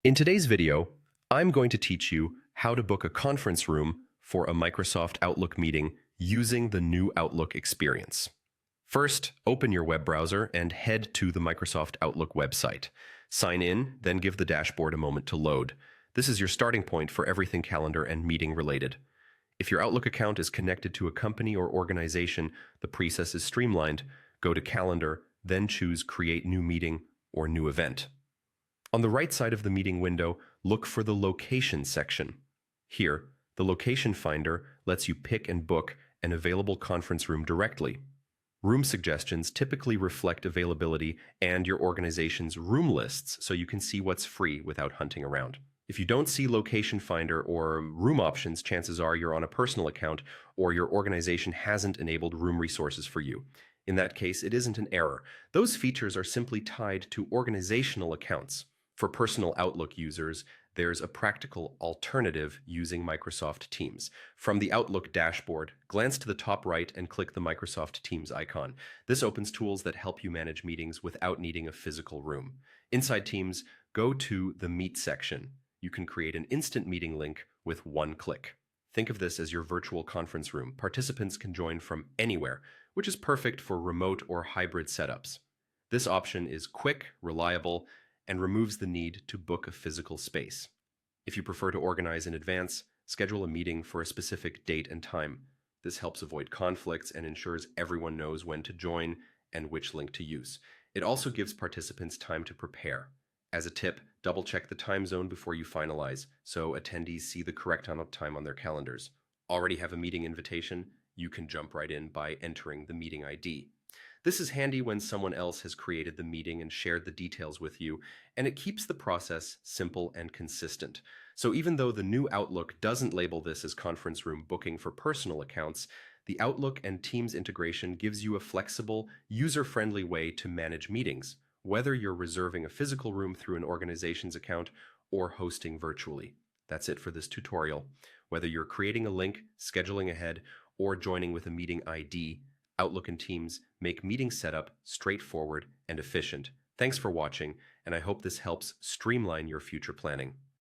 In today's video, I'm going to teach you how to book a conference room for a Microsoft Outlook meeting using the new Outlook experience. First, open your web browser and head to the Microsoft Outlook website. Sign in, then give the dashboard a moment to load. This is your starting point for everything calendar and meeting related. If your Outlook account is connected to a company or organization, the process is streamlined. Go to Calendar, then choose Create New Meeting or New Event. On the right side of the meeting window, look for the Location section. Here, the Location Finder lets you pick and book an available conference room directly. Room suggestions typically reflect availability and your organization's room lists, so you can see what's free without hunting around. If you don't see Location Finder or room options, chances are you're on a personal account or your organization hasn't enabled room resources for you. In that case, it isn't an error. Those features are simply tied to organizational accounts. For personal Outlook users, there's a practical alternative using Microsoft Teams. From the Outlook dashboard, glance to the top right and click the Microsoft Teams icon. This opens tools that help you manage meetings without needing a physical room. Inside Teams, go to the Meet section. You can create an instant meeting link with one click. Think of this as your virtual conference room. Participants can join from anywhere, which is perfect for remote or hybrid setups. This option is quick, reliable, and removes the need to book a physical space. If you prefer to organize in advance, schedule a meeting for a specific date and time. This helps avoid conflicts and ensures everyone knows when to join and which link to use. It also gives participants time to prepare. As a tip, double-check the time zone before you finalize, so attendees see the correct time on their calendars. Already have a meeting invitation? You can jump right in by entering the meeting ID. This is handy when someone else has created the meeting and shared the details with you, and it keeps the process simple and consistent. So even though the new Outlook doesn't label this as conference room booking for personal accounts, the Outlook and Teams integration gives you a flexible, user-friendly way to manage meetings, whether you're reserving a physical room through an organization's account or hosting virtually. That's it for this tutorial. Whether you're creating a link, scheduling ahead, or joining with a meeting ID, Outlook and Teams make meeting setup straightforward and efficient. Thanks for watching, and I hope this helps streamline your future planning.